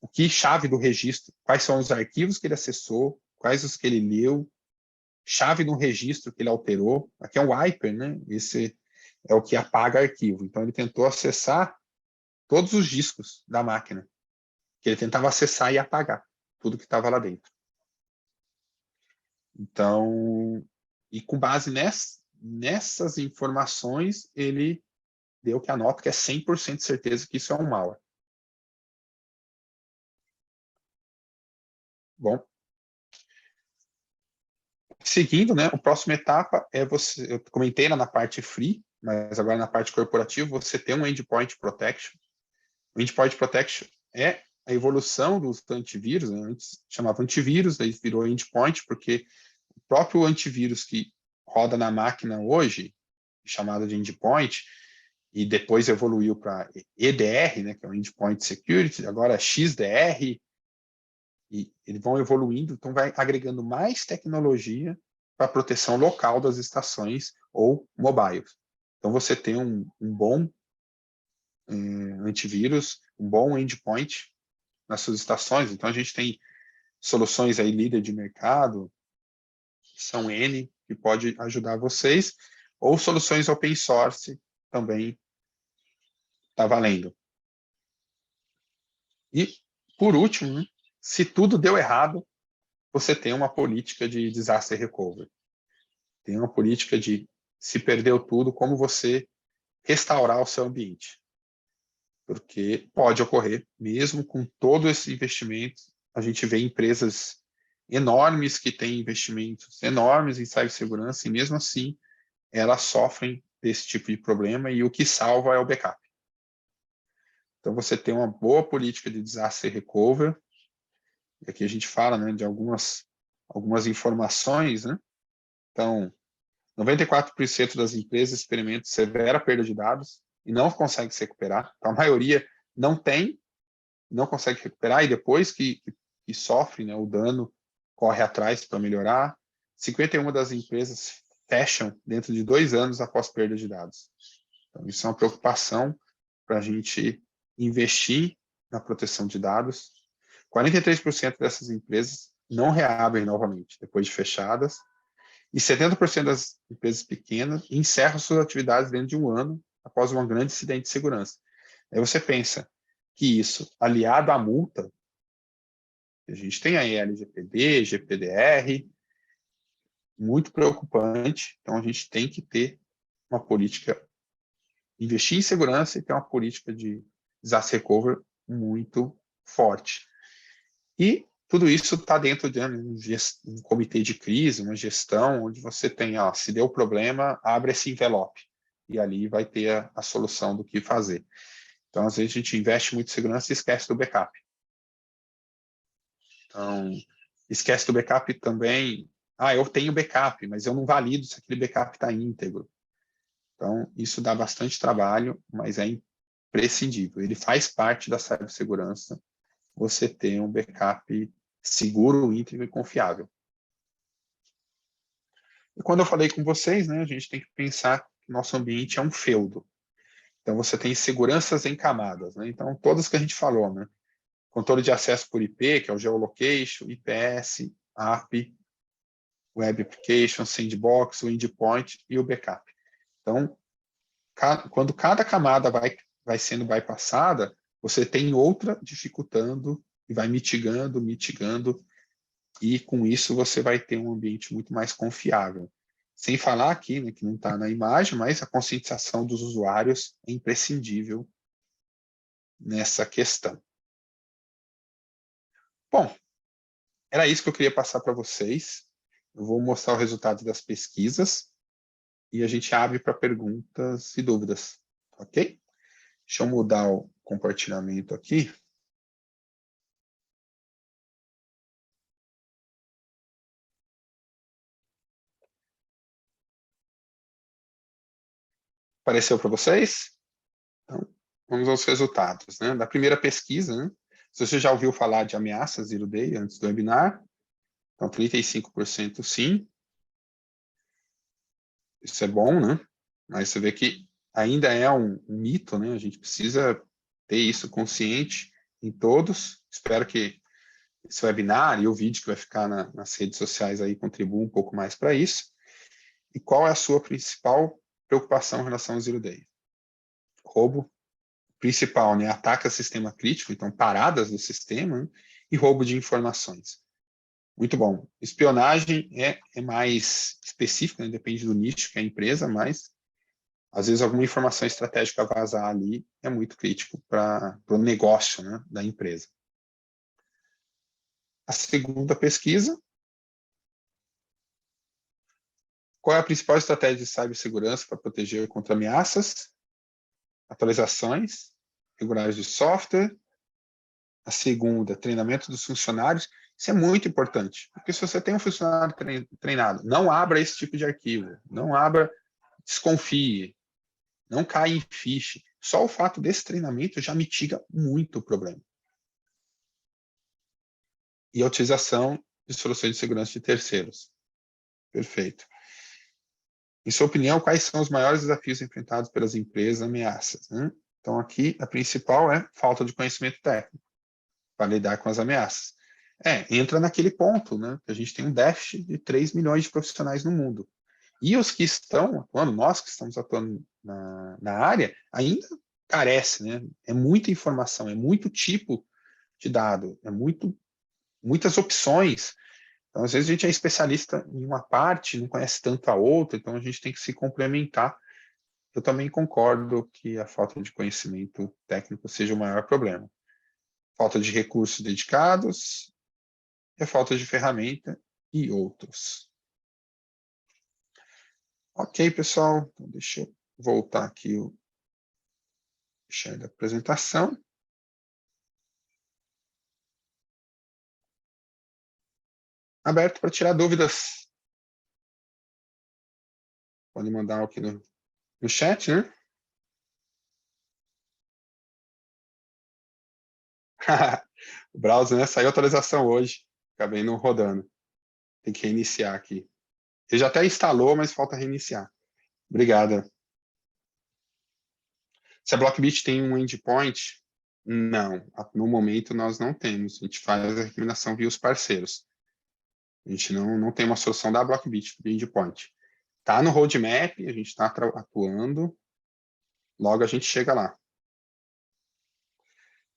o que chave do registro, quais são os arquivos que ele acessou, quais os que ele leu, chave do registro que ele alterou. Aqui é um wiper, né? Esse é o que apaga arquivo. Então, ele tentou acessar todos os discos da máquina, que ele tentava acessar e apagar tudo que estava lá dentro. Então, e com base nessas informações, ele deu que a nota que é 100% de certeza que isso é um malware. Bom, seguindo, né, a próxima etapa é eu comentei na parte free, mas agora na parte corporativa, você tem um Endpoint Protection. O Endpoint Protection é a evolução dos antivírus, né? Antes chamava antivírus, daí virou endpoint, porque o próprio antivírus que roda na máquina hoje, chamado de endpoint, e depois evoluiu para EDR, né, que é o Endpoint Security, agora XDR, e eles vão evoluindo, então vai agregando mais tecnologia para a proteção local das estações ou mobile. Então você tem um bom antivírus, um bom endpoint nas suas estações. Então a gente tem soluções aí líder de mercado, são N, que pode ajudar vocês, ou soluções open source também está valendo. E, por último, né, se tudo deu errado, você tem uma política de disaster recovery. Tem uma política de, se perdeu tudo, como você restaurar o seu ambiente. Porque pode ocorrer, mesmo com todo esse investimento, a gente vê empresas enormes que têm investimentos enormes em cibersegurança e mesmo assim elas sofrem desse tipo de problema e o que salva é o backup. Então você tem uma boa política de disaster recovery, e aqui a gente fala, né, de algumas informações, né? Então, 94% das empresas experimentam severa perda de dados e não conseguem se recuperar. Então, a maioria não consegue recuperar e depois que sofre, né, o dano, corre atrás para melhorar. 51% das empresas fecham dentro de 2 anos após perda de dados. Então, isso é uma preocupação para a gente investir na proteção de dados. 43% dessas empresas não reabrem novamente depois de fechadas e 70% das empresas pequenas encerram suas atividades dentro de um ano após um grande incidente de segurança. Aí você pensa que isso, aliado à multa, a gente tem aí LGPD, GPDR, muito preocupante, então a gente tem que ter uma política, investir em segurança e ter uma política de disaster recovery muito forte. E tudo isso está dentro de um comitê de crise, uma gestão, onde você tem, ó, se deu problema, abre esse envelope, e ali vai ter a solução do que fazer. Então, às vezes, a gente investe muito em segurança e esquece do backup. Então, esquece do backup também. Ah, eu tenho backup, mas eu não valido se aquele backup está íntegro. Então, isso dá bastante trabalho, mas é imprescindível. Ele faz parte da cibersegurança, você ter um backup seguro, íntegro e confiável. E quando eu falei com vocês, né, a gente tem que pensar que nosso ambiente é um feudo. Então, você tem seguranças em camadas, né? Então, todas que a gente falou, né? Controle de acesso por IP, que é o geolocation, IPS, API, Web Application, Sandbox, o Endpoint e o Backup. Então, quando cada camada vai sendo bypassada, você tem outra dificultando e vai mitigando, e com isso você vai ter um ambiente muito mais confiável. Sem falar aqui, né, que não está na imagem, mas a conscientização dos usuários é imprescindível nessa questão. Bom, era isso que eu queria passar para vocês. Eu vou mostrar o resultado das pesquisas e a gente abre para perguntas e dúvidas, ok? Deixa eu mudar o compartilhamento aqui. Apareceu para vocês? Então, vamos aos resultados, né? Da primeira pesquisa, né? Se você já ouviu falar de ameaças Zero Day antes do webinar, então 35% sim. Isso é bom, né? Mas você vê que ainda é um mito, né? A gente precisa ter isso consciente em todos. Espero que esse webinar e o vídeo que vai ficar nas redes sociais aí contribuam um pouco mais para isso. E qual é a sua principal preocupação em relação ao Zero Day? Roubo principal, né? Ataque a sistema crítico, então paradas do sistema, né? E roubo de informações. Muito bom. Espionagem é mais específica, né? Depende do nicho que é a empresa, mas às vezes alguma informação estratégica vazar ali é muito crítico para o negócio, né, da empresa. A segunda pesquisa: qual é a principal estratégia de cibersegurança para proteger contra ameaças? Atualizações regulares de software. A segunda, treinamento dos funcionários. Isso é muito importante, porque se você tem um funcionário treinado, não abra esse tipo de arquivo, não abra, desconfie, não caia em phishing. Só o fato desse treinamento já mitiga muito o problema. E a utilização de soluções de segurança de terceiros. Perfeito. Em sua opinião, quais são os maiores desafios enfrentados pelas empresas ameaças? Né? Então, aqui, a principal é falta de conhecimento técnico para lidar com as ameaças. Entra naquele ponto, né, que a gente tem um déficit de 3 milhões de profissionais no mundo. E os que estão atuando, nós que estamos atuando na área, ainda carece, né? É muita informação, é muito tipo de dado, muitas opções Então, às vezes, a gente é especialista em uma parte, não conhece tanto a outra, então a gente tem que se complementar. Eu também concordo que a falta de conhecimento técnico seja o maior problema. Falta de recursos dedicados, e a falta de ferramenta e outros. Ok, pessoal, então deixa eu voltar aqui o share da apresentação. Aberto para tirar dúvidas. Pode mandar aqui no chat, né? O browser, né? Saiu atualização hoje. Acabei não rodando. Tem que reiniciar aqui. Ele já até instalou, mas falta reiniciar. Obrigada. Se a Blockbit tem um endpoint, não. No momento nós não temos. A gente faz a recomendação via os parceiros. A gente não tem uma solução da Blockbit de endpoint. Está no roadmap, a gente está atuando. Logo a gente chega lá.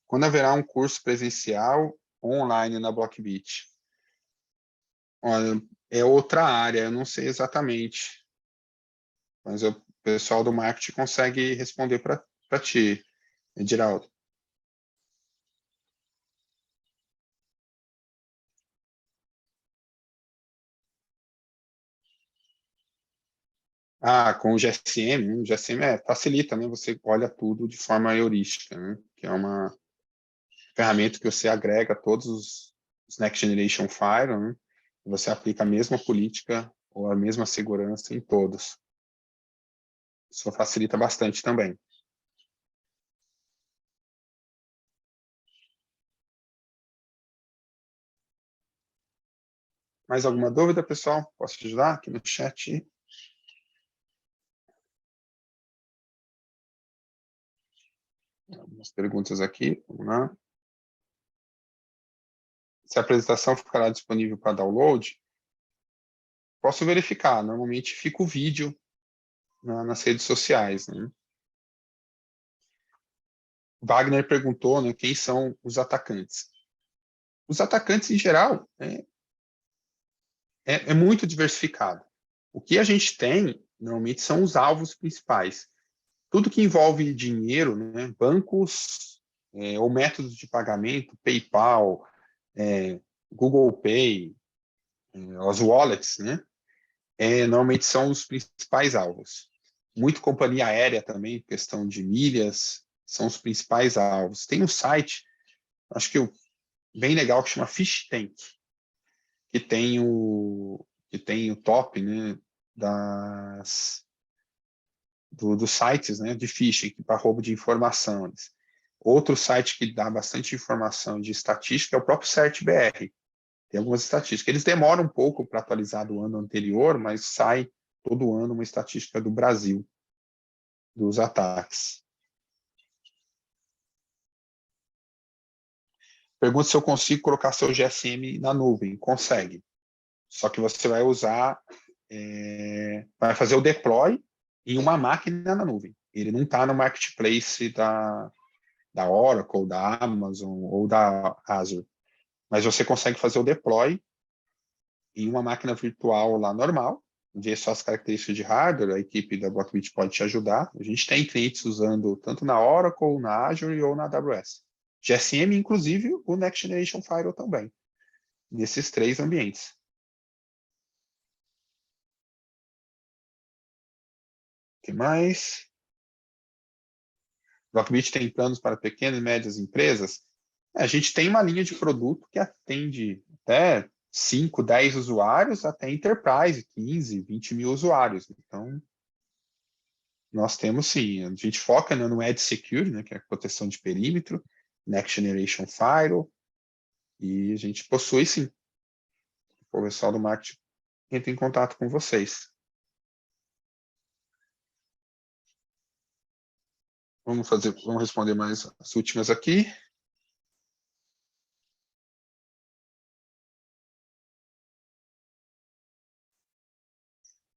Quando haverá um curso presencial online na Blockbit? Olha, é outra área, eu não sei exatamente. Mas o pessoal do marketing consegue responder para ti, Ediraldo. Ah, com o GSM, o GSM facilita, né? Você olha tudo de forma heurística, né? Que é uma ferramenta que você agrega todos os Next Generation Fire, né? E você aplica a mesma política ou a mesma segurança em todos. Isso facilita bastante também. Mais alguma dúvida, pessoal? Posso te ajudar aqui no chat? Algumas perguntas aqui, vamos lá. Se a apresentação ficará disponível para download, posso verificar. Normalmente fica o vídeo nas redes sociais, né? Wagner perguntou, né, quem são os atacantes. Os atacantes, em geral, é muito diversificado. O que a gente tem, normalmente, são os alvos principais. Tudo que envolve dinheiro, né, bancos ou métodos de pagamento, PayPal, Google Pay, as wallets, né, normalmente são os principais alvos. Muito companhia aérea também, questão de milhas, são os principais alvos. Tem um site, acho que bem legal, que chama Fish Tank, que tem o top, né, dos sites, né, de phishing para roubo de informações. Outro site que dá bastante informação de estatística é o próprio CertBR. Tem algumas estatísticas. Eles demoram um pouco para atualizar do ano anterior, mas sai todo ano uma estatística do Brasil, dos ataques. Pergunta se eu consigo colocar seu GSM na nuvem. Consegue. Só que você vai usar, vai fazer o deploy em uma máquina na nuvem. Ele não está no marketplace da Oracle, da Amazon ou da Azure. Mas você consegue fazer o deploy em uma máquina virtual lá normal, ver só as características de hardware, a equipe da Blockbit pode te ajudar. A gente tem clientes usando tanto na Oracle, na Azure ou na AWS. GSM, inclusive, o Next Generation Firewall também, nesses três ambientes. O que mais? Blockbit tem planos para pequenas e médias empresas? A gente tem uma linha de produto que atende até 5, 10 usuários, até enterprise, 15, 20 mil usuários. Então, nós temos sim. A gente foca, né, no Edge Security, né, que é a proteção de perímetro, Next Generation Firewall, e a gente possui sim. O pessoal do marketing entra em contato com vocês. Vamos responder mais as últimas aqui.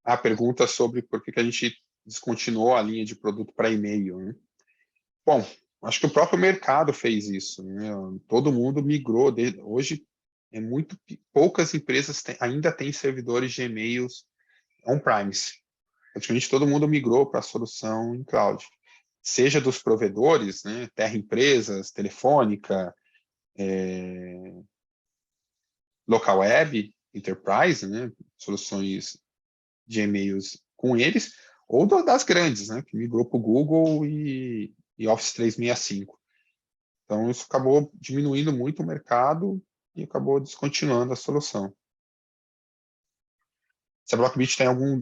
A pergunta sobre por que a gente descontinuou a linha de produto para e-mail, né? Bom, acho que o próprio mercado fez isso, né? Todo mundo migrou. Hoje, poucas empresas ainda têm servidores de e-mails on-premise. Praticamente todo mundo migrou para a solução em cloud. Seja dos provedores, né, Terra Empresas, Telefônica, Local Web, Enterprise, né, soluções de e-mails com eles, ou das grandes, né, que migrou para o Google e Office 365. Então, isso acabou diminuindo muito o mercado e acabou descontinuando a solução. Se a Blockbit tem algum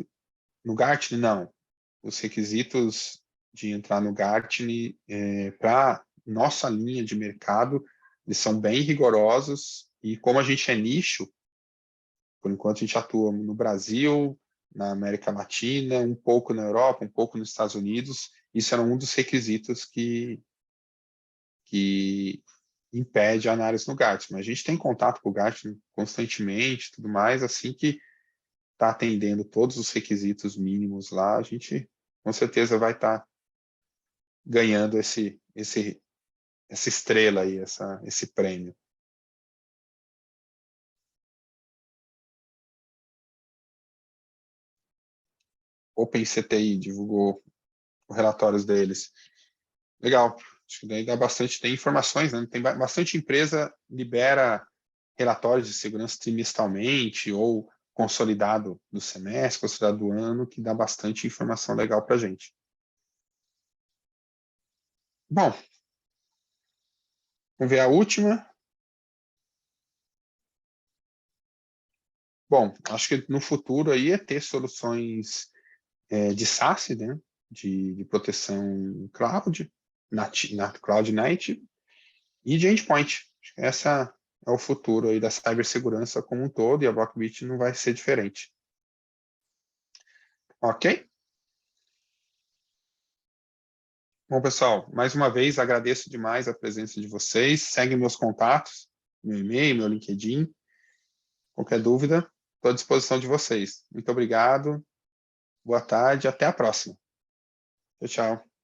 no Gartner, não. Os requisitos de entrar no Gartner para nossa linha de mercado, eles são bem rigorosos e como a gente é nicho, por enquanto a gente atua no Brasil, na América Latina, um pouco na Europa, um pouco nos Estados Unidos, isso era um dos requisitos que impede a análise no Gartner. Mas a gente tem contato com o Gartner constantemente, tudo mais, assim que está atendendo todos os requisitos mínimos lá, a gente com certeza vai estar ganhando essa estrela aí, esse prêmio. OpenCTI divulgou os relatórios deles. Legal. Acho que daí dá bastante, tem informações, né? Tem bastante empresa libera relatórios de segurança trimestralmente ou consolidado do semestre, consolidado do ano, que dá bastante informação legal para a gente. Bom, vamos ver a última. Bom, acho que no futuro aí é ter soluções de SaaS, né? De proteção cloud, na Cloud Native e de endpoint. Acho que essa é o futuro aí da cibersegurança como um todo e a Blockbit não vai ser diferente. Ok? Bom, pessoal, mais uma vez agradeço demais a presença de vocês. Segue meus contatos, meu e-mail, meu LinkedIn. Qualquer dúvida, estou à disposição de vocês. Muito obrigado, boa tarde, até a próxima. Tchau, tchau.